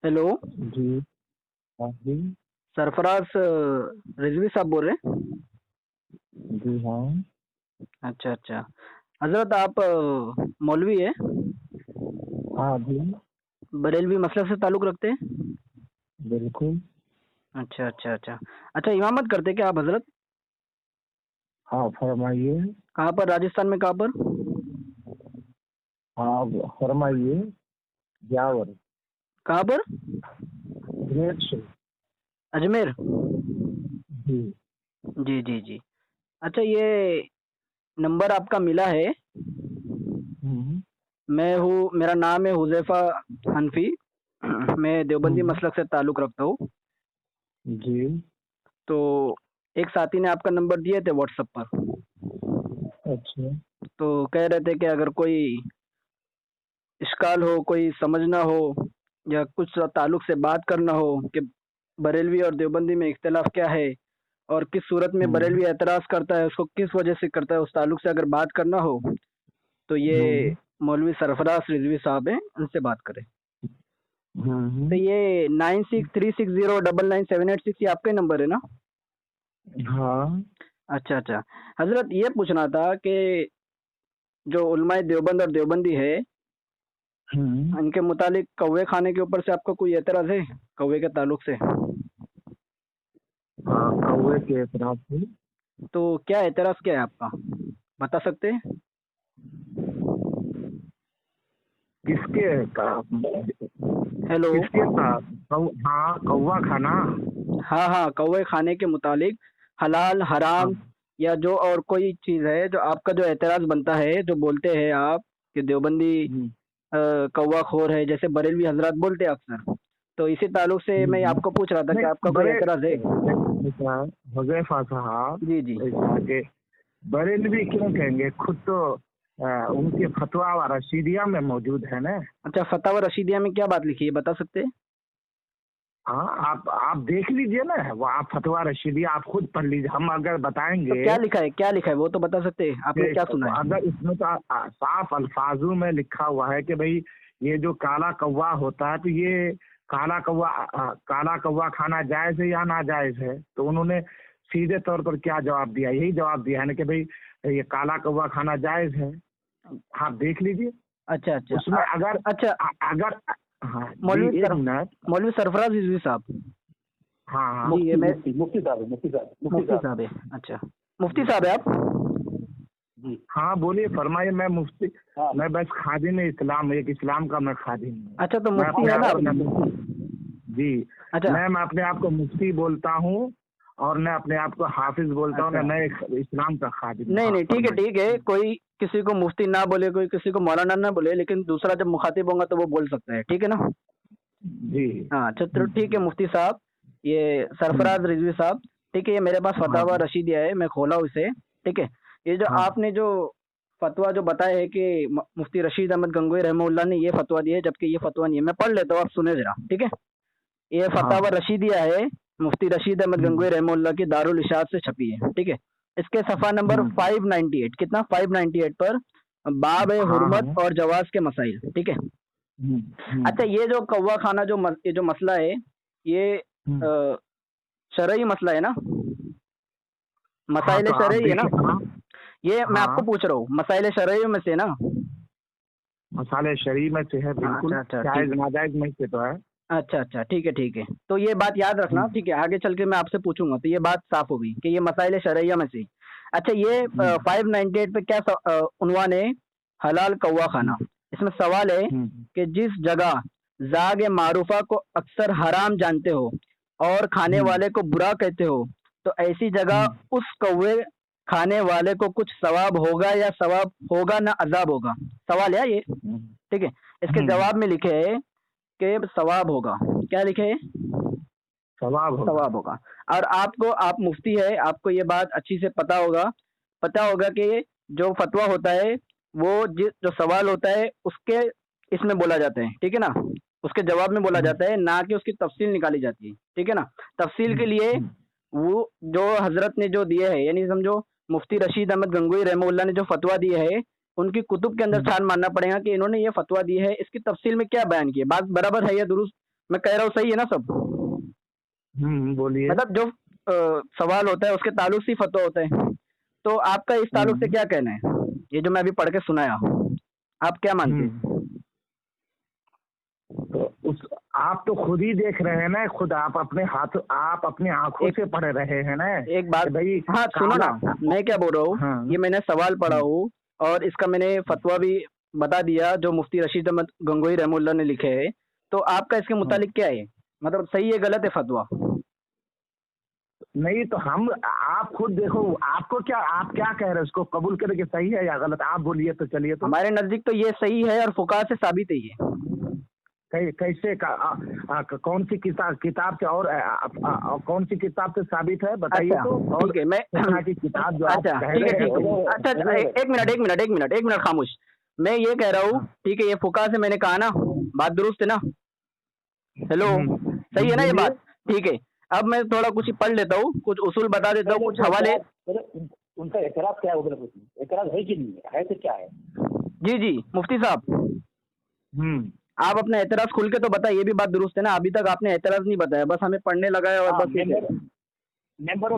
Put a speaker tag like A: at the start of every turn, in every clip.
A: Hello.
B: जी। हाँ जी।
A: सरफराज रिजवी साहब बोल रहे हैं?
B: जी हाँ।
A: अच्छा अच्छा। हजरत आप मौलवी है?
B: हाँ जी।
A: बरेलवी मसलक से ताल्लुक़ रखते हैं?
B: बिल्कुल।
A: अच्छा अच्छा अच्छा। अच्छा, इमामत करते क्या आप हजरत?
B: हाँ फरमाइए।
A: कहाँ पर, राजस्थान में कहाँ पर?
B: हाँ फरमाइए। जावर।
A: कहाँ पर?
B: ग्रेट से।
A: अजमेर।
B: जी।
A: जी जी जी। अच्छा, ये नंबर आपका मिला है।
B: हम्म।
A: मैं हूँ, मेरा नाम है हुज़ैफ़ा हनफी। मैं देवबंदी
B: हम्म।
A: मसलक से ताल्लुक़ रखता हूँ।
B: जी।
A: तो एक साथी ने आपका नंबर दिए थे व्हाट्सएप पर।
B: अच्छा।
A: तो कह रहे थे कि अगर कोई इश्काल हो, कोई समझ ना हो, या कुछ ताल्लुक से बात करना हो कि बरेलवी और देवबंदी में इख्तिलाफ क्या है, और किस सूरत में
B: हम्म।
A: बरेलवी एतराज़ करता है, उसको किस वजह से करता है, उस ताल्लुक से अगर बात करना हो, तो ये
B: हम्म।
A: मौलवी सरफराज रिजवी साहब हैं, उनसे बात करें। तो
B: हम्म।
A: ये 9636099786 ये आपका ही नंबर है ना?
B: हाँ।
A: अच्छा अच्छा। हजरत, ये पूछना था कि जो उलमाए देवबंद और देवबंदी है,
B: हम्म।
A: इनके मुतालिक कौवे खाने के ऊपर से आपका कोई एतराज़ है, कौवे के ताल्लुक से?
B: हाँ कौवे के एतराज से।
A: तो क्या एतराज़ क्या है आपका, बता सकते हैं?
B: किसके का?
A: हेलो।
B: किसके का? हाँ कौवा खाना।
A: हाँ हाँ, कौवे खाने के मुतालिक हलाल
B: हाँ।
A: हराम, या जो और कोई चीज़ है जो आपका जो एतराज़ बनता है, जो बोलते हैं आप कि देवबंदी
B: हम्म।
A: कौवा खोर है, जैसे बरेलवी हजरात बोलते हैं अक्सर। तो इसी ताल्लुक से मैं आपको पूछ रहा था कि आपका
B: नहीं
A: कोई
B: बड़े
A: एतराज़ है?
B: ऐसा हुज़ैफा साहब।
A: जी जी।
B: ऐसा कि बरेलवी क्यों कहेंगे, खुद तो उनके फतवा व रशीदिया में मौजूद है ना।
A: अच्छा, फतावा रशीदिया में क्या बात लिखी है, बता सकते हैं?
B: हाँ आप देख लीजिए ना, वो आप फतवा रशीदिया आप खुद पढ़ लीजिए, हम अगर
A: तो
B: बताएंगे
A: क्या लिखा है, क्या लिखा है, वो तो बता सकते हैं, आपने
B: कि
A: क्या सुना है?
B: अगर इसमें तो साफ अल्फाजों में लिखा हुआ है कि भाई ये जो काला कौवा होता है, तो ये काला कौवा खाना जायज है या नाजायज है? तो उन्होंने सीधे तौर पर क्या जवाब दिया, यही जवाब दिया है ना कि भाई ये काला कौवा खाना जायज है। आप देख लीजिए
A: अच्छा अच्छा।
B: उसमें अगर
A: अच्छा,
B: अगर हाँ जी
A: मौलवी
B: एक
A: सर,
B: मिनट।
A: मौलवी सरफराज रिजवी साहब।
B: हाँ हाँ।
A: जी, ये मैं
B: मुफ्ती साहब है, मुफ्ती साहब, मुफ्ती
A: मुफ्ती
B: साहब।
A: साहब है। अच्छा, मुफ्ती
B: जी
A: साहब है आप?
B: जी हाँ बोलिए फरमाइए। मैं मुफ्ती, हाँ मैं बस खादिम इस्लाम, एक इस्लाम का मैं खादिम हूँ।
A: अच्छा, तो
B: मैं
A: मुफ्ती
B: अपने
A: है ना
B: आप को
A: आप?
B: न मुफ्ती। जी।
A: अच्छा
B: मैं अपने आप को मुफ्ती बोलता हूँ, और मैं अपने आप को हाफिज बोलता हूँ ना,
A: अच्छा।
B: मैं एक इस्लाम का खादिम हूँ।
A: नहीं
B: हाँ
A: नहीं, ठीक है
B: फरमाइए।
A: ठीक है, कोई किसी को मुफ्ती ना बोले, कोई किसी को मौलाना ना बोले, लेकिन दूसरा जब मुखातिब होगा तो वो बोल सकता है, ठीक है ना?
B: जी।
A: हाँ, अच्छा चलो ठीक है
B: हम्म।
A: मुफ्ती साहब, ये
B: हम्म।
A: सरफराज रिजवी साहब। ठीक है, ये मेरे पास
B: हाँ
A: फतावा रशीदिया है, मैं खोला हूँ इसे। ठीक है, ये जो
B: हाँ।
A: आपने जो फतवा जो बताया है कि मुफ्ती रशीद अहमद गंगोई रहमहुल्लाह ने ये फतवा दिया है, जबकि ये फतवा नहीं है, मैं पढ़ लेता हूँ, आप सुने जरा। ठीक है, ये फतावा
B: हाँ।
A: रशीदिया है, मुफ्ती रशीद अहमद
B: हम्म।
A: गंगोई रहमहुल्लाह की दारुल इशाद से छपी है। ठीक है, इसके सफ़ा नंबर
B: हम्म।
A: 598, कितना, 598 पर बाब है
B: हाँ
A: हुर्मत
B: हाँ।
A: और जवाज के मसाइल। ठीक है।
B: हम्म।
A: अच्छा,
B: हम्म।
A: ये जो कौवा खाना ये जो मसला है, ये
B: हम्म।
A: शरई मसला है ना?
B: हाँ
A: मसाइल
B: तो आप
A: शरई है ना?
B: देखिए। हाँ
A: ये मैं आपको
B: हाँ।
A: पूछ रहा हूँ, मसाइल शरई में से ना?
B: मसाले शरीर में से है बिल्कुल,
A: अच्छा अच्छा, ठीक।
B: जायज नाजायज में से तो है।
A: अच्छा अच्छा, ठीक है ठीक है। तो ये बात याद रखना,
B: हम्म।
A: ठीक है, आगे चल के मैं आपसे पूछूंगा तो ये बात साफ होगी कि ये मसाइल शरैया में से। अच्छा, ये
B: हम्म।
A: 598 पे क्या उन्वान है? हलाल कौवा खाना।
B: हम्म।
A: इसमें सवाल है
B: हम्म।
A: कि जिस जगह जाग मारूफा को अक्सर हराम जानते हो और खाने
B: हम्म।
A: वाले को बुरा कहते हो, तो ऐसी जगह
B: हम्म।
A: उस कौवे खाने वाले को कुछ सवाब होगा या सवाब होगा ना अजाब होगा? सवाल है ये।
B: हम्म।
A: ठीक है, इसके
B: हम्म।
A: जवाब में लिखे है कि सवाब होगा। क्या लिखे है?
B: सवाब होगा।
A: सवाब होगा। और आपको, आप मुफ्ती है, आपको ये बात अच्छी से पता होगा, पता होगा कि जो फतवा होता है, वो जो सवाल होता है उसके इसमें बोला जाता है, ठीक है ना? उसके जवाब में बोला
B: हम्म।
A: जाता है, ना कि उसकी तफसील निकाली जाती है, ठीक है ना? तफसील के
B: हम्म।
A: लिए
B: हम्म।
A: वो जो हजरत ने जो दिए है, यानी समझो मुफ्ती रशीद अहमद गंगोई रहमतुल्लाह ने जो फतवा दिए है, उनकी कुतुब के अंदर
B: हम्म।
A: छान मारना पड़ेगा कि इन्होंने ये फतवा दी है, इसकी तफसील में क्या बयान किया, बात बराबर है या दुरुस्त? मैं कह रहा हूँ सही है ना सब?
B: बोलिए।
A: मतलब जो सवाल होता है उसके ताल्लुक से फतवा होता है। तो आपका इस ताल्लुक से क्या कहना है? ये जो मैं अभी पढ़ के सुनाया, आप क्या मानते हैं?
B: तो उस आप तो खुद ही देख रहे हैं ना, खुद आप अपने हाथ, आप अपनी आंखों से पढ़ रहे हैं ना।
A: एक बात
B: भाई
A: हाँ सुनो ना, मैं क्या बोल रहा हूँ,
B: हाँ।
A: ये मैंने सवाल पढ़ा हूँ और इसका मैंने फतवा भी बता दिया जो मुफ्ती रशीद अहमद गंगोही रहमुल्लाह ने लिखे है। तो आपका इसके मुतालिक क्या है? मतलब सही है गलत है फतवा?
B: नहीं तो हम, आप खुद देखो, आपको क्या, आप क्या कह रहे हैं, उसको कबूल करें कि सही है या गलत, आप बोलिए तो चलिए। तो
A: हमारे नजदीक तो ये सही है और फुकाहा से साबित है ये।
B: कैसे कौन सी किताब से और कौन सी किताब से साबित है, बताइए।
A: अच्छा,
B: तो
A: ठीक है, मैं
B: की किताब जो
A: अच्छा
B: आप कह
A: ठीक है,
B: रहे
A: ठीक है,
B: हो,
A: अच्छा अच्छा, एक मिनट खामोश। मैं ये कह रहा हूँ, ठीक है, ये फुकाहा से मैंने कहा ना, बात दुरुस्त है ना? हेलो, सही है ना ये
B: बोलिए।
A: बात? ठीक है। अब मैं थोड़ा कुछ पढ़ लेता हूँ, कुछ उसूल बता देता हूँ, कुछ हवाले।
C: उनका एतराज क्या है, एतराज है कि नहीं है तो क्या है?
A: जी जी मुफ्ती साहब, आप अपना एतराज खुल के तो बताइए, ये भी बात दुरुस्त है ना? अभी तक आपने एतराज नहीं बताया, बस हमें पढ़ने लगाया और बस ये
C: मेंबर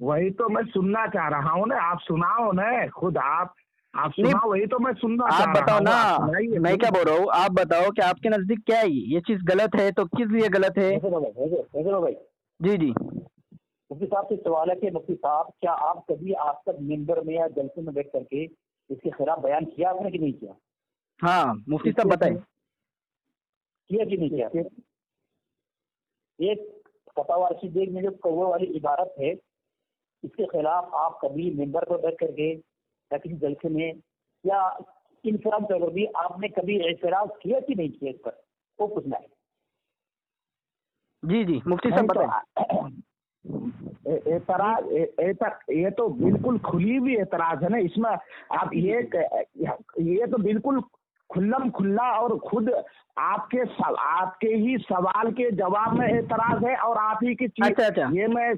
B: वही तो मैं सुनना चाह रहा हूँ ना, आप सुनाओ ना, खुद आप
A: नहीं,
B: सुनाओ, वही तो मैं सुनना
A: आप
B: चाह रहा
A: बताओ
B: हूँ।
A: ना।
B: आप सुनाइए।
A: मैं क्या बोल रहा हूँ, आप बताओ कि आपके नजदीक क्या है, ये चीज गलत है तो किस लिए गलत है?
C: भाई
A: जी जी
C: मुफ्ती साहब से सवाल है कि मुफ्ती साहब, क्या आप कभी आप तक मेंबर में या जलसे में बैठ करके इसके खिलाफ बयान किया आपने कि नहीं किया?
A: हाँ मुफ्ती साहब बताएं।
C: किया कि नहीं किया? एक फतवा रशीद में जो कौवे वाली इबारत है, इसके खिलाफ आप कभी मेंबर पर बैठ करके या किसी जलसे में या इंफराद पर भी आपने कभी एतराज किया कि नहीं किया? इस पर वो पूछना है।
A: जी जी मुफ्ती साहब बताएं।
B: एतराज, ये तो बिल्कुल खुली हुई एतराज है ना, इसमें आप ये तो बिल्कुल खुल्लम खुल्ला और खुद आपके ही सवाल के जवाब में एतराज है और आप ही की चीज।
A: अच्छा,
B: ये मैं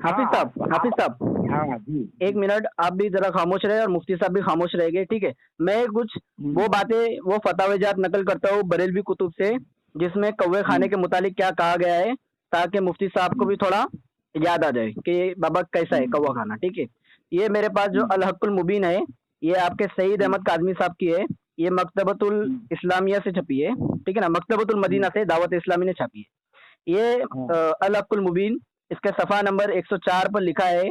A: हाफिज साहब,
B: हाँ जी,
A: एक मिनट, आप भी जरा खामोश रहे और मुफ्ती साहब भी खामोश रहेंगे, ठीक है? मैं कुछ वो बातें, वो फतावेजात नकल करता हूँ बरेलवी कुतुब से, जिसमें कौवे खाने के मुतालिक क्या कहा गया है, ताकि मुफ्ती साहब को भी थोड़ा याद आ जाए कि बाबा कैसा है कौवा खाना, ठीक है? ये मेरे पास जो अल हक्कुल मुबीन है, ये आपके सईद अहमद काज़मी साहब की है। ये मकतबतुल इस्लामिया से छपी है, ठीक है ना? मकतबतुल मदीना से दावत इस्लामी ने छपी है ये अल हक्कुल मुबीन। इसके सफ़ा नंबर 104 पर लिखा है,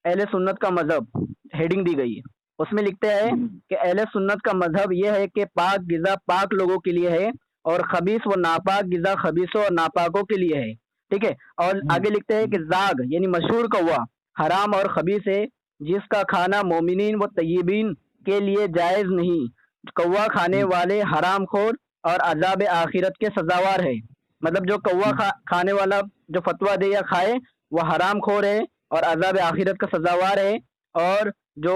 A: अहले सुन्नत का मजहब, हेडिंग दी गई है। उसमें लिखते हैं कि अहले सुन्नत का मजहब यह है कि पाक गिज़ा पाक लोगों के लिए है और खबीस व नापाक गिज़ा खबीसों और नापाकों के लिए है, ठीक है? और आगे लिखते हैं कि जाग यानी मशहूर कौवा हराम और खबीस है, जिसका खाना मोमिनीन व तय्यबीन के लिए जायज़ नहीं। कौवा खाने वाले हराम खोर और अजाब आखिरत के सजावार है। मतलब जो कौवा खाने वाला जो फतवा दे या खाए, वो हराम खोर है और अजाब आखिरत का सजावार है। और जो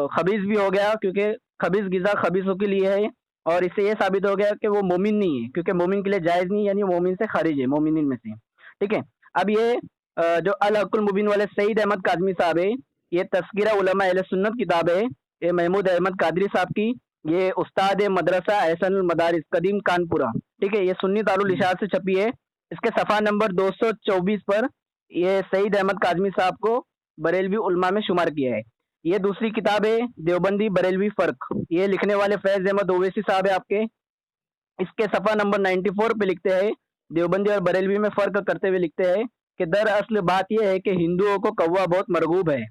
A: खबीस भी हो गया, क्योंकि खबीस गिज़ा खबीसों के लिए है, और इससे ये साबित हो गया कि वो मोमिन नहीं है, क्योंकि मोमिन के लिए जायज़ नहीं, यानी मोमिन से खारिज है, मोमिन में से, ठीक है? अब ये जो अल हक्कुल मुबीन वाले सईद अहमद काज़मी साहब है, ये तस्कीरा उलमा अहले सुन्नत किताब है, ये महमूद अहमद कादरी साहब की, ये उस्ताद मदरसा एहसन मदारिस कदीम कानपुरा, ठीक है? ये सुन्नी दारुल इशाद से छपी है। इसके सफ़ा नंबर 224 पर ये सईद अहमद काज़मी साहब को बरेलवी उलमा में शुमार किया है। ये दूसरी किताब है देवबंदी बरेलवी फ़र्क, ये लिखने वाले फैज़ अहमद ओवैसी साहब है आपके। इसके सफ़ा नंबर 94 पे लिखते हैं, देवबंदी और बरेलवी में फ़र्क करते हुए लिखते हैं कि दरअसल बात यह है कि हिंदुओं को कौवा बहुत मरगूब है।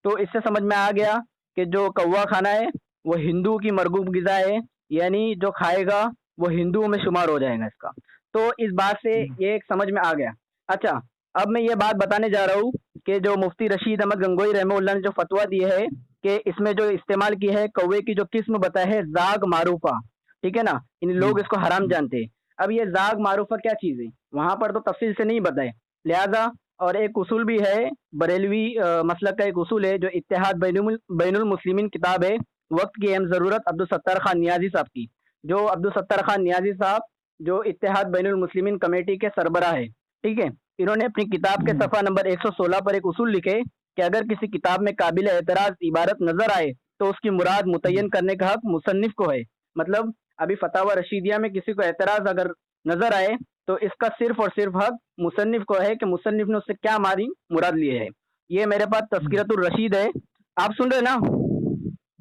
A: तो इससे समझ में आ गया कि जो कौवा खाना है वो हिंदू की मरगूब गिज़ा है, यानी जो खाएगा वो हिंदुओं में शुमार हो जाएगा इसका। तो इस बात से ये एक समझ में आ गया। अच्छा, अब मैं ये बात बताने जा रहा हूँ कि जो मुफ्ती रशीद अहमद गंगोही रहमतुल्लाह ने जो फतवा दिए है कि इसमें जो इस्तेमाल की है कौवे की जो किस्म बताया है जाग मारूफा, ठीक है ना? इन लोग इसको हराम जानते हैं। अब ये जाग मारूफा क्या चीज़ है, वहाँ पर तो तफसील से नहीं बताए, लिहाजा और एक उसूल भी है बरेलवी मसलक का, एक उसूल है जो इत्तेहाद बैनुल मुस्लिमीन किताब है वक्त की अहम ज़रूरत अब्दुल सत्तार खान नियाजी साहब की। जो अब्दुल सत्तार खान नियाजी साहब जो इत्तेहाद बैनुल मुस्लिमीन कमेटी के सरबराह है, ठीक है? इन्होंने अपनी किताब के सफ़ा नंबर 116 पर एक उसूल लिखे कि अगर किसी किताब में काबिल एतराज़ इबारत नज़र आए तो उसकी मुराद मुतय्यन करने का हक मुसन्निफ को है। मतलब अभी फतावा रशीदिया में किसी को एतराज़ अगर नजर आए तो इसका सिर्फ और सिर्फ हक मुसन्निफ को है कि मुसन्निफ ने उससे क्या मारी मुराद लिए है। ये मेरे पास तस्किरतुर रशीद है, आप सुन रहे ना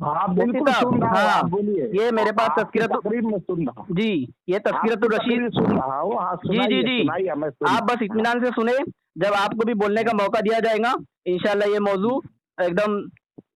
B: हाँ
A: मुफ्ती
B: बिल्कुल
A: साहब?
B: सुन रहा हूँ, आप
A: हाँ,
B: बोलिए।
A: ये मेरे पास
B: आपकी
A: तस्किरतुर,
B: तकरीर में सुन रहा हूँ,
A: जी ये
B: आपकी
A: तस्किरतुर
B: तकरीर
A: रशीद,
B: सुन रहा हूँ। हाँ
A: जी जी
B: सुनाइए
A: जी,
B: सुनाइए, मैं सुन
A: आप बस
B: हाँ
A: इत्मीनान से सुने, जब आपको भी बोलने का मौका दिया जाएगा इंशाल्लाह ये मौजू एकदम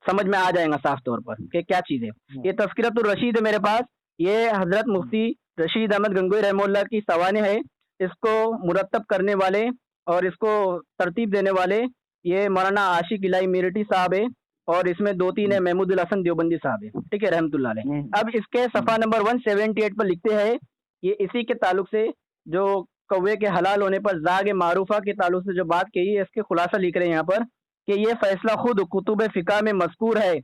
A: समझ में आ जाएगा साफ तौर पर कि क्या चीज़ है। ये तस्किरतुर रशीद है मेरे पास, ये हजरत मुफ्ती रशीद अहमद गंगोई रहमतुल्लाह की सवाने है। इसको मुरतब करने वाले और इसको तरतीब देने वाले ये मौलाना आशिक इलाही मेरठी साहब है, और इसमें दो तीन है महमूदुल हसन देवबंदी साहब है, ठीक है रहमतुल्लाह अलैह। अब इसके सफ़ा नंबर 178 पर लिखते हैं, ये इसी के ताल्लुक से जो कौवे के हलाल होने पर जाग मारूफा के ताल्लुक से जो बात कही है, इसके खुलासा लिख रहे हैं यहाँ पर कि ये फैसला खुद कुतुब फ़िक़ा में मज़कूर है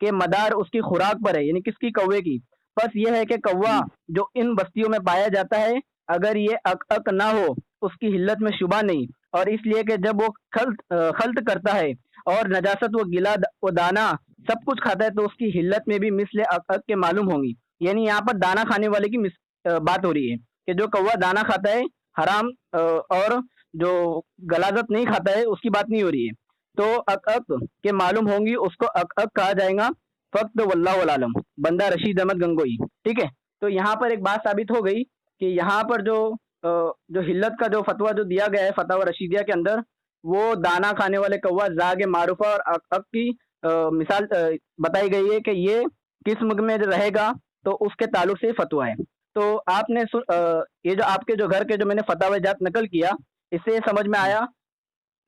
A: कि मदार उसकी खुराक पर है, यानी किसकी, कौवे की। बस ये है कि कौवा जो इन बस्तियों में पाया जाता है, अगर ये अक अक ना हो उसकी हिल्लत में शुबा नहीं, और इसलिए कि जब वो खल्त करता है और नजासत व गिला व दाना सब कुछ खाता है तो उसकी हिल्लत में भी मिस्ल अक अक के मालूम होंगी। यानी यहाँ पर दाना खाने वाले की बात हो रही है कि जो कौवा दाना खाता है हराम, और जो गलाजत नहीं खाता है उसकी बात नहीं हो रही है। तो अक अक के मालूम होंगी उसको अक अक कहा जाएगा। फ़क्त वल्लाहु आलम, बंदा रशीद अहमद गंगोई, ठीक है। तो यहाँ पर एक बात साबित हो गई कि यहाँ पर जो हिल्लत का जो फतवा जो दिया गया है फतवा रशीदिया के अंदर, वो दाना खाने वाले कौवा जाग मारूफा और अक अक की मिसाल बताई गई है कि ये किस मुल्क में रहेगा, तो उसके ताल्लुक से फतवा है। तो आपने ये जो आपके जो घर के जो मैंने फतवा जात नकल किया, इससे ये समझ में आया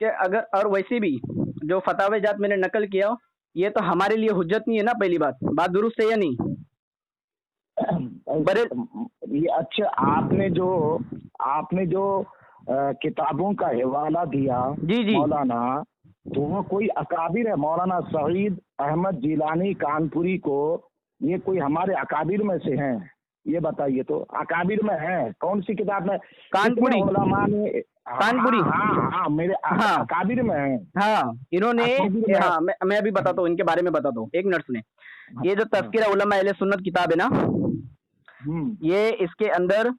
A: कि अगर, और वैसे भी जो फतवा जात मैंने नकल किया ये तो हमारे लिए हुज्जत नहीं है ना, पहली बात दुरुस्त है या नहीं? बड़े
B: ये अच्छा, आपने जो किताबों का हवाला दिया
A: जी जी
B: मौलाना, तो वो कोई अकाबिर है? मौलाना सईद अहमद जिलानी कानपुरी को, ये कोई हमारे अकाबिर में से हैं? ये बताइए तो, अकाबिर में है कौन सी किताब में?
A: कानपुरी,
B: कितने उलमा ने?
A: कानपुरी,
B: हाँ हाँ मेरे
A: हाँ
B: अकाबिर में है।
A: हाँ, इन्होंने,
B: अकाबिर में
A: हाँ मैं अभी बताता हूँ इनके बारे में, बताता हूँ, एक मिनट सुने। ये जो तज़किरा उलमा अहले सुन्नत किताब है ना, ये इसके अंदर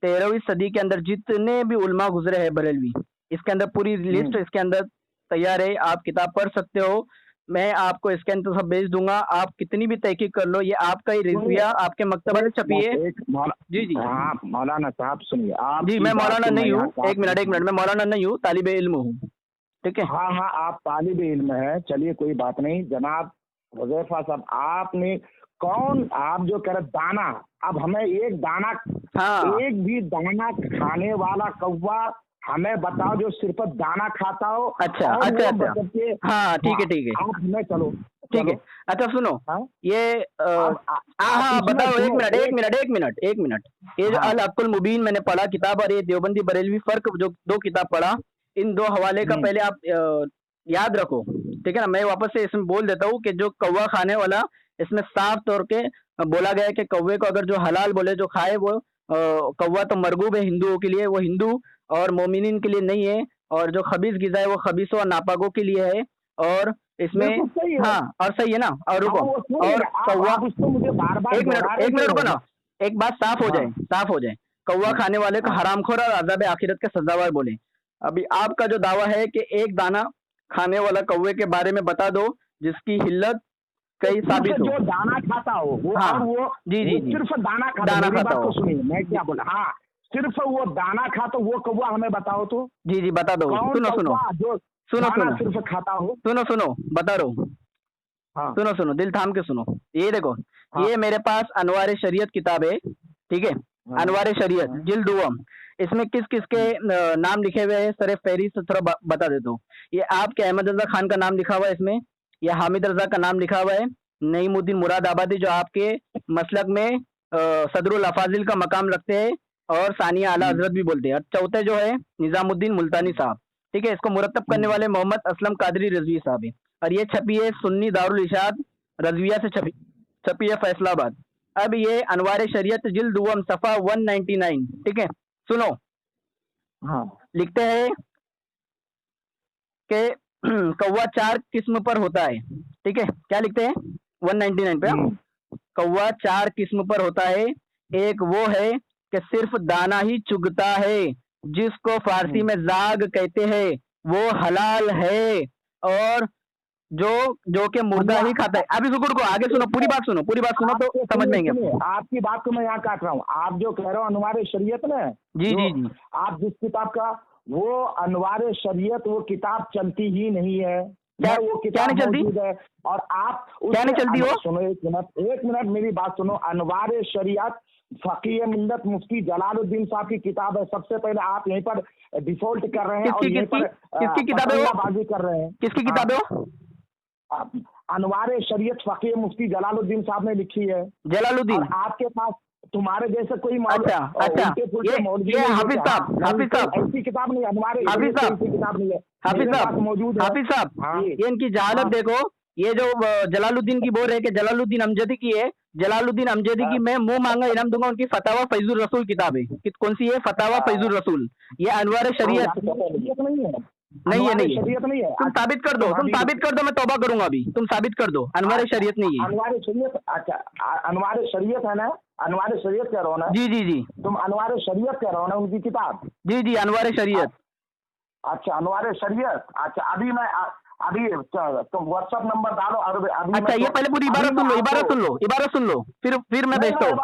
A: 13वीं सदी के अंदर जितने भी उलमा गुजरे हैं बरेलवी, इसके अंदर पूरी लिस्ट इसके अंदर तैयार है, आप किताब पढ़ सकते हो। मैं आपको इसके अंदर सब भेज दूंगा, आप कितनी भी तहकीक कर लो, ये आपका ही रिजविया आपके मकतबा में छपी है। जी जी
B: हाँ मौलाना साहब सुनिए, आप
A: जी, मैं मौलाना नहीं हूँ, एक मिनट, मैं मौलाना नहीं हूँ, तालिबे इल्म हूँ, ठीक है।
B: हाँ हाँ, आप तालिब इल्म है, चलिए कोई बात नहीं। जनाब हुज़ैफा साहब, आपने कौन, आप जो कह रहे दाना, अब हमें एक दाना,
A: हाँ
B: एक भी दाना खाने वाला कौवा हमें बताओ जो सिर्फ दाना खाता हो।
A: अच्छा
B: और
A: अच्छा
B: वो
A: अच्छा,
B: मतलब कि
A: हाँ ठीक है,
B: आप हमें चलो
A: ठीक है। अच्छा सुनो,
B: हाँ
A: ये हाँ
B: इसमें
A: बताओ,
B: सुनो,
A: एक मिनट, ये जो
B: हाँ
A: अल हक़्क़ुल मुबीन मैंने पढ़ा किताब, और ये देवबंदी बरेलवी फर्क, जो दो किताब पढ़ा, इन दो हवाले का पहले आप याद रखो, ठीक है ना। मैं वापस से इसमें बोल देता हूँ कि जो कौवा खाने वाला, इसमें साफ तौर के बोला गया है कि कौवे को अगर जो हलाल बोले जो खाए, वो कौवा तो मरगूब है हिंदुओं के लिए, वो हिंदू और मोमिनीन के लिए नहीं है, और जो खबीस गिज़ा है वो खबीसों और नापाकों के लिए है। और इसमें हाँ, और सही है ना, और रुको, और कौवा,
B: मुझे बार बार
A: एक मिनट रुको ना, एक बात साफ हो जाए, कौवा खाने वाले को हरामखोर और अज़ाब आखिरत के सजावार बोले। अभी आपका जो दावा है कि एक दाना खाने वाला कौवे के बारे में बता दो जिसकी हिल्लत कई साबित हो।
B: जो दाना खाता हो वो,
A: हाँ,
B: और वो
A: जी
B: सिर्फ दाना खाता,
A: दाना
B: मेरी
A: खाता
B: बात
A: हो।
B: तो सुनिए, मैं क्या बोला, हाँ सिर्फ वो दाना खाता, वो कौवा हमें बताओ तो।
A: जी बता दो,
B: कौन
A: सुनो
B: कौवा जो दाना सिर्फ खाता हो?
A: सुनो बता रहा हूँ,
B: हाँ
A: सुनो दिल थाम के सुनो। ये देखो,
B: हाँ
A: ये मेरे पास अनवार शरीयत किताब है, ठीक है, अनवार शरीयत जिल्द दुआम, इसमें किस किस के नाम लिखे हुए हैं सर फहरिस्त थोड़ा बता देता हूँ। ये आपके अहमद रजा खान का नाम लिखा हुआ है इसमें, या हामिद रजा का नाम लिखा हुआ है, नईमुद्दीन मुरादाबादी जो आपके मसलक में सदरुल अफाजिल का मकाम रखते हैं, और सानिया आला हजरत भी बोलते हैं। और चौथे जो है निजामुद्दीन मुल्तानी साहब, ठीक है, इसको मुरतब करने वाले मोहम्मद असलम कादरी रजवी साहब है, और ये छपी है सुन्नी दारुल इशाद रजविया से छपी है फैसलाबाद। अब ये अनवार शरीयत जिल्द दुआम सफ़ा 199, ठीक है, सुनो,
B: हाँ
A: लिखते हैं कि कौवा 4 किस्म पर होता है, ठीक है, क्या लिखते हैं 199 पे, कौवा 4 किस्म पर होता है। एक वो है कि सिर्फ दाना ही चुगता है, जिसको फारसी में जाग कहते हैं, वो हलाल है, और जो के मुर्दा ही खाता है। अभी रुको रुको, आगे सुनो, पूरी बात सुनो, पूरी बात सुनो तो समझ में आएंगे आपको।
B: आपकी बात को मैं यहाँ काट रहा हूँ। आप जो कह रहे हो अनवार शरीयत ना,
A: जी जी जी,
B: आप जिस किताब का, वो अनवार शरीयत, वो किताब चलती ही नहीं है।
A: क्या
B: वो
A: क्या नहीं चलती
B: है, और आप
A: क्या नहीं चलती हो?
B: सुनो एक मिनट मेरी बात सुनो। अनवार शरीयत फकीह मिल्लत मुफ्ती जलालुद्दीन साहब की किताब है। सबसे पहले आप यहीं पर डिफॉल्ट कर रहे हैं और यहीं पर
A: किसकी किताब है?
B: बाजी कर रहे हैं।
A: किसकी किताब है?
B: अनवार शरीयत फकीह मुफ्ती जलालुद्दीन साहब ने लिखी है।
A: जलालुद्दीन,
B: आपके पास तुम्हारे जैसे कोई
A: अच्छा ये हाफिज साहब
B: ऐसी किताब नहीं, हमारे
A: हाफिज साहब
B: किताब नहीं है,
A: हाफिज साहब
B: मौजूद है।
A: हाफिज साहब, ये इनकी जहालत देखो। ये जो जलालुद्दीन की बोल रहे कि जलालुद्दीन अमजदी की है, जलालुद्दीन अमजदी की मैं मुंह मांगा इनाम दूंगा। उनकी फतावा फैजुल रसूल किताब है। कौन सी है? फतावा फैजुल रसूल। ये अनवार शरीयत नहीं है, नहीं
B: शरीयत नहीं है।
A: तुम साबित कर दो, तुम साबित कर दो, मैं तौबा करूंगा अभी। तुम साबित कर दो, अनवार शरीयत नहीं है।
B: अनवार शरीयत, अच्छा अनवार शरीयत है ना, अनवार शरीयत कह रहा हो ना?
A: जी जी जी,
B: तुम अनवार शरीयत कह रहा हो ना, उनकी किताब?
A: जी जी, अनवार शरीयत।
B: अच्छा अनवार शरीयत, अच्छा अभी मैं तुम व्हाट्सएप नंबर डालो। अभी
A: अच्छा ये पहले पूरी इबारत सुन लो, इबारत सुन लो, फिर मैं भेजता हूँ।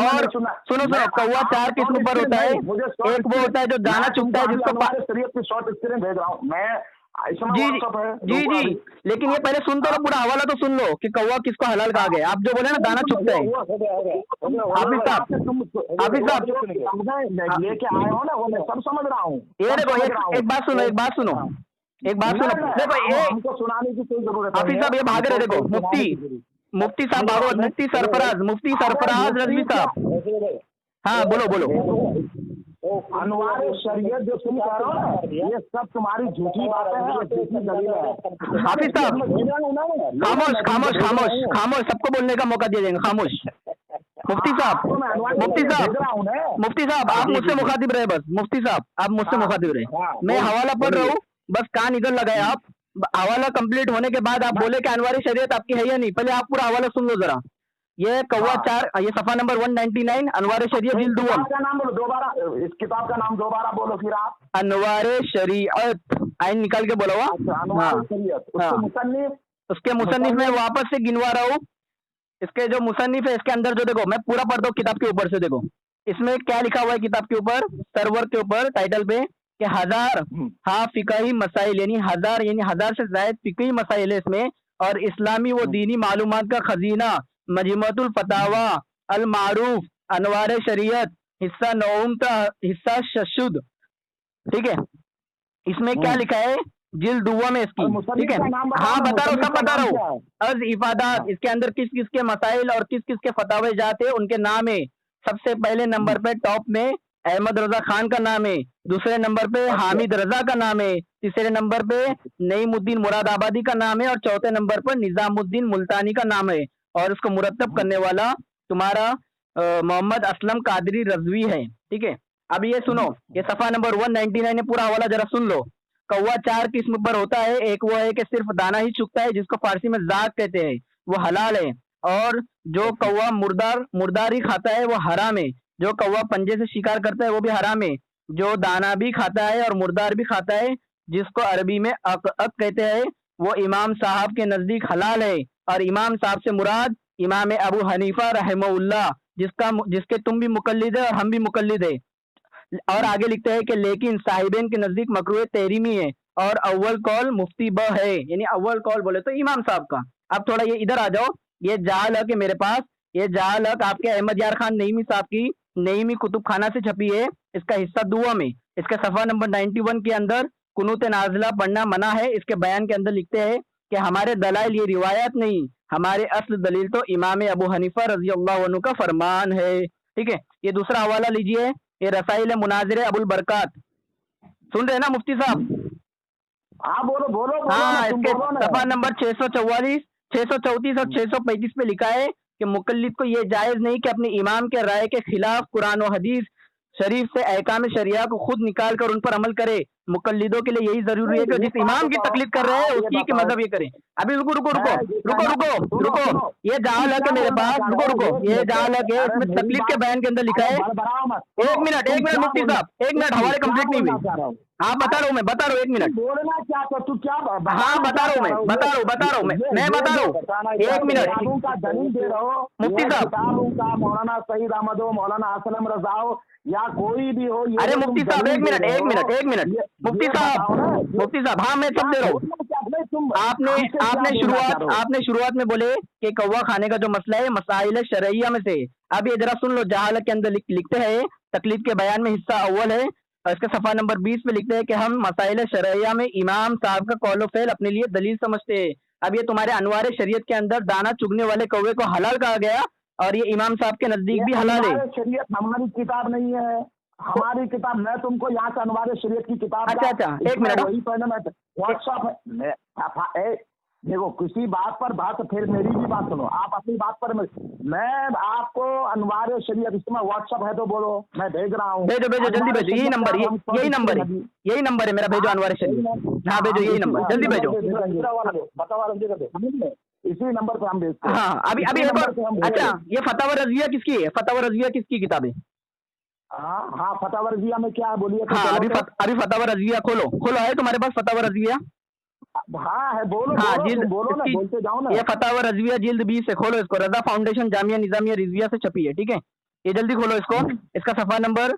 A: और सुनो कौवा 4 किस्म पर होता है। एक वो होता है जो दाना चुगता है, जिसको
B: शरीयत की शॉर्ट स्क्रीन भेज रहा हूँ मैं।
A: जी जी, लेकिन ये पहले सुन तो लो, पूरा हवाला तो सुन लो कि कौवा किसको हलाल कहा गया। आप जो बोले ना दाना चुगता है, हाफिज साहब
B: लेके आए हो ना, वो मैं सब समझ रहा हूँ।
A: ये देखो, एक बात सुनो, देखो ये
B: हमको सुनाने की कोई जरूरत नहीं।
A: हाफिज साहब ये भाग रहे, देखो मुफ्ती साहब भागवत, मुफ्ती सरफराज रजवी साहब। हाँ बोलो।
B: अनवार शरीयत जो तुम कह रहे हो ना, ये सब तुम्हारी झूठी बातें हैं और झूठी दलील है।
A: हाफिज साहब खामोश, सबको बोलने का मौका दिया जाएगा। खामोश। मुफ्ती साहब आप मुझसे मुखातिब रहे, बस मुफ्ती साहब आप मुझसे मुखातिब रहे। मैं हवाला पढ़ रहा हूँ, बस कान इधर लगाए आप। हवाला कंप्लीट होने के बाद आप बोले कि अनवारी शरीयत आपकी है या नहीं। पहले आप पूरा हवाला सुन लो जरा। ये कौवा 4, ये सफा नंबर 199, अनवार शरीयत जिल्द 1।
B: क्या नाम बोलो दोबारा, इस किताब का नाम दोबारा बोलो फिर आप।
A: अनवार शरीयत, आइन निकाल के बोला हुआ। उसके मुसन्निफ में वापस से गिनवा रहा हूँ। इसके जो मुसन्निफ है, इसके अंदर जो देखो, मैं पूरा पढ़ दो किताब के ऊपर से। देखो इसमें क्या लिखा हुआ है किताब के ऊपर, सर्वर के ऊपर टाइटल पे, कि 1000 फिकही मसाइल, यानी 1000 से ज्यादा फिकही मसाइल है इसमें। और इस्लामी व दीनी मालूमात का खजीना, मजमुअतुल फतावा, अल मारूफ, अनवार शरीयत, हिस्सा नौम का हिस्सा शशुद। ठीक है, इसमें क्या लिखा है जिल्द 2 में इसकी। ठीक है, हाँ बता रहा हूँ, सब बता रहा हूँ। अर्ज इफादात, इसके अंदर किस किस के मसाइल और किस किस के फतावे जाते उनके नाम है। सबसे पहले नंबर पे टॉप में अहमद रजा खान का नाम है। दूसरे नंबर पे हामिद रजा का नाम है। तीसरे नंबर पे नईमुद्दीन मुरादाबादी का नाम है। और चौथे नंबर पर निजामुद्दीन मुल्तानी का नाम है। और इसको मुरत्तब करने वाला तुम्हारा मोहम्मद असलम कादरी रजवी है। ठीक है, अब ये सुनो, ये सफा नंबर 199 है, पूरा हवाला जरा सुन लो। कौवा 4 किस्म पर होता है। एक वो है कि सिर्फ दाना ही चुगता है, जिसको फारसी में जाग कहते हैं, वो हलाल है। और जो कौवा मुर्दार ही खाता है, वो हराम है। जो कौवा पंजे से शिकार करता है, वो भी हराम है। जो दाना भी खाता है और मुर्दार भी खाता है, जिसको अरबी में अक कहते हैं, वो इमाम साहब के नजदीक हलाल है। और इमाम साहब से मुराद इमाम अबू हनीफा रहमहुल्लाह, जिसके तुम भी मुकल्लिद है और हम भी मुकल्लिद है। और आगे लिखते हैं कि लेकिन साहिबेन के नजदीक मकरूह तहरीमी है और अव्वल कौल मुफ्ती ब है, यानी अव्वल कौल बोले तो इमाम साहब का। अब थोड़ा ये इधर आ जाओ, ये जाल हक है मेरे पास। ये जाल हक आपके अहमद यार खान नईमी साहब की नईमी कुतुब खाना से छपी है। इसका हिस्सा दुआ में, इसके सफा नंबर 91 के अंदर कुनूत नाजिला पढ़ना मना है। इसके बयान के अंदर लिखते हैं कि हमारे दलाइल ये रिवायत नहीं, हमारे असल दलील तो इमाम अबू हनीफा रजी अल्लाह अन्हु का फरमान है। ठीक है, ये दूसरा हवाला लीजिए, ये रसाइल मुनाजिर अबुल बरकात। सुन रहे हैं ना मुफ्ती साहब?
B: हाँ बोलो।
A: हाँ, इसके सफा नंबर 644, 634 और 635 पे लिखा है कि मुकल्लिद को ये जायज नहीं कि अपने इमाम के राय के खिलाफ कुरान और हदीस शरीफ से अहकाम शरिया को खुद निकाल कर उन पर अमल करे। मुकल्लिदों के लिए यही जरूरी है कि जिस इमाम की तकलीद कर रहे हैं उसकी की मजहब ये करें। अभी रुको रुको रुको रुको रुको रुको, ये जहालत है मेरे पास, रुको रुको, ये जहालत है, इसमें तकलीद के बयान के अंदर लिखा है। एक मिनट मुफ्ती साहब, एक मिनट, हमारे कंप्लीट नहीं हुई। हाँ बता रहा हूँ मैं, बता रहा हूँ, एक मिनट।
B: बोलना क्या तो तू क्या
A: हाँ बता रहा हूँ मैं, बता रहा हूँ मैं बता रहा हूँ, एक मिनट।
B: का दलील दे रहा हो
A: मुफ्ती साहब
B: का मौलाना सईद अहमद हो, मौलाना असलम रजा हो या कोई भी हो।
A: अरे मुफ्ती साहब एक मिनट मुफ्ती साहब, हाँ मैं सब दे रहा हूँ। आपने शुरुआत में बोले कि कौवा खाने का जो मसला है मसाइल शरइया में से। अब ये जरा सुन लो, जहालत के अंदर लिखते हैं, तकलीद के बयान में हिस्सा अव्वल है, इसका सफा नंबर 20 पे लिखते हैं कि हम मसाइल शरइया में इमाम साहब का कौल फेल अपने लिए दलील समझते हैं। अब ये तुम्हारे अनवार शरीयत के अंदर दाना चुगने वाले कौवे को हलाल कहा गया और ये इमाम साहब के नजदीक भी हलाल है।
B: शरीयत हमारी किताब नहीं है, हमारी किताब, मैं तुमको यहाँ से अनवार शरीयत की किताब,
A: अच्छा एक मिनट,
B: वही पहले मैं व्हाट्सएप देखो किसी बात पर बात, फिर मेरी भी बात सुनो, आप अपनी बात पर मैं आपको अनवार शरीयत, इसमें व्हाट्सएप है तो बोलो, मैं भेज रहा हूँ।
A: भेजो जल्दी भेजो, यही नंबर है मेरा, भेजो अनवार शरीयत। हाँ भेजो, यही नंबर, जल्दी भेजो।
B: इसी नंबर पे हम भेजते हैं।
A: हाँ अभी एक और, अच्छा ये फतावा रज़िया किसकी है? फतावा रज़िया किसकी किताब है?
B: हाँ फतावा रज़िया में क्या है बोलिए।
A: हाँ अभी फतावा रज़िया खोलो है तुम्हारे पास फतावा रज़िया?
B: हाँ है, बोलो।
A: हाँ
B: बोलो ना, बोलते जाओ ना।
A: ये फतावा रज़विया जिल्द 20 से खोलो इसको, रजा फाउंडेशन जामिया निजामिया रिजविया से छपी है, ठीक है? ये जल्दी खोलो इसको, इसका सफा नंबर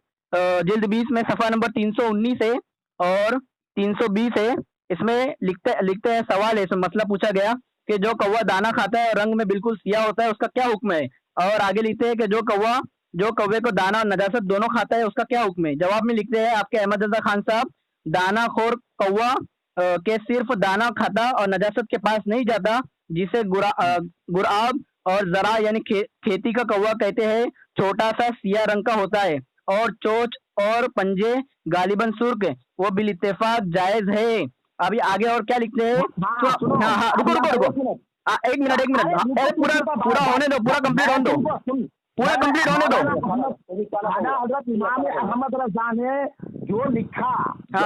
A: जिल्द 20 में सफा नंबर 319 है और 320 है। इसमें लिखते हैं, सवाल है, इसमें मसला पूछा गया कि जो कौवा दाना खाता है और रंग में बिल्कुल सियाह होता है उसका क्या हुक्म है? और आगे लिखते हैं कि जो कौवे को दाना और नजासत दोनों खाता है उसका क्या हुक्म है? जवाब में लिखते हैं आपके अहमद रजा खान साहब, दाना खोर कौवा के सिर्फ दाना खाता और नजासत के पास नहीं जाता, जिसे गुराब और जरा यानी खेती का कौवा कहते हैं। छोटा सा सिया रंग का होता है और चोंच और पंजे गालिबन सुर्ख, वो बिल इत्तेफाक जायज है। अभी आगे और क्या लिखते हैं? हाँ रुको एक मिनट, पूरा होने दो, पूरा कंप्लीट होने दो, पूरा कंप्लीट होने दो।
B: हजरत इमाम अहमद रजा ने जो लिखा,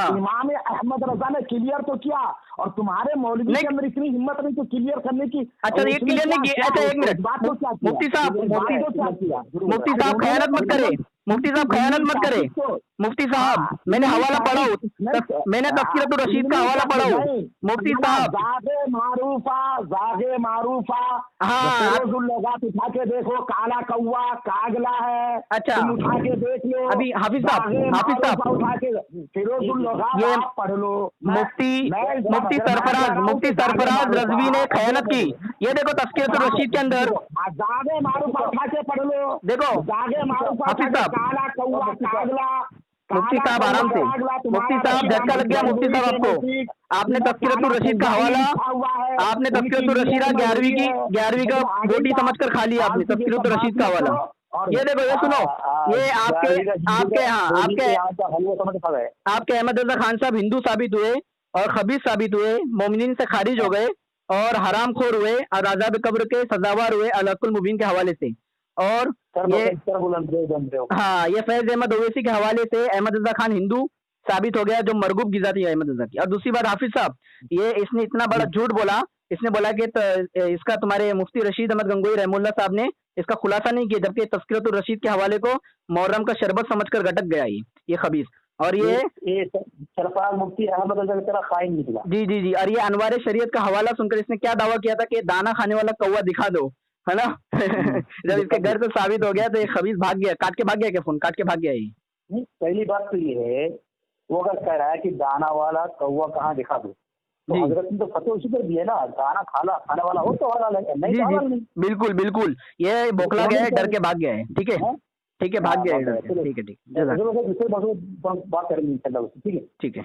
B: इमाम अहमद रजा ने क्लियर तो किया और तुम्हारे मौलवी के अंदर इतनी हिम्मत नहीं तो क्लियर करने की।
A: अच्छा ये क्लियर नहीं किया? अच्छा एक मिनट, मुफ्ती साहब खयानत मत करे, मुफ्ती साहब खयानत मत करे। मुफ्ती साहब मैंने हवाला पढ़ा हूँ, मैंने तज़किरतुर रशीद का हवाला पढ़ा हूँ। मुफ्ती साहब जागे मारूफा हाँ
B: उठा के देखो, काला कौवा कागला है।
A: अच्छा
B: उठा के देख लो।
A: अभी हाफिज साहब
B: उठा के
A: ये
B: पढ़ लो।
A: मुफ्ती सरफराज रज़वी ने खयानत की। ये देखो तज़किरतुर रशीद के अंदर
B: जागे मारूफा उठा के पढ़ लो।
A: देखो
B: जागे मारूफा,
A: हाफिज साहब,
B: काला कौवा कागला।
A: मुफ्ती साहब आराम से, मुफ्ती साहब झटका लग गया मुफ्ती साहब आपको। आपने तज़किरतुर रशीद का हवाला, आपने तज़किरतुर रशीद 11वीं का गोटी समझकर खा लिया आपने तज़किरतुर रशीद का हवाला। ये देखो, ये सुनो, ये आपके अहमद रजा खान साहब हिंदू साबित हुए और खबीस साबित हुए, मोमिनीन से खारिज हो गए और हराम खोर हुए और अज़ाब कब्र के सजावार हुए अलहकुल मुबीन के हवाले से। और ये फैज अहमद ओवैसी के हवाले से अहमद रजा खान हिंदू साबित हो गया जो मरगूब गिज़ा थी अहमद रजा की। और दूसरी बात हाफिज साहब, ये इसने इतना बड़ा झूठ बोला, इसने बोला कि इसका तुम्हारे मुफ्ती रशीद अहमद गंगोई रहमुल्लाह साहब ने इसका खुलासा नहीं किया, जबकि तज़किरतुर रशीद के हवाले को मुहर्रम का शरबत समझकर गटक गया ये खबीस। और ये
C: सरफराज मुफ्ती अहमद रजा की तरह खाइन निकला।
A: जी और ये अनवार शरीयत का हवाला सुनकर इसने क्या दावा किया था कि दाना खाने वाला कौवा दिखा दो, है ना? जब इसके घर से साबित हो गया तो ये खबीस भाग गया, काट के भाग गया, फोन काट के भाग गया। ये
C: पहली बात तो ये है, वो अगर कह रहा है कि दाना वाला कौवा कहाँ दिखा दो, तो हजरत ने तो फतवा उसी पर दिया ना, दाना खाने वाला हो तो हलाल है, नहीं।
A: बिल्कुल ये बौखला गया है, डर के भाग गया है। ठीक है भाग गया है, ठीक है
C: बात करेंगे इंशाल्लाह। ठीक है।
A: ठीक है।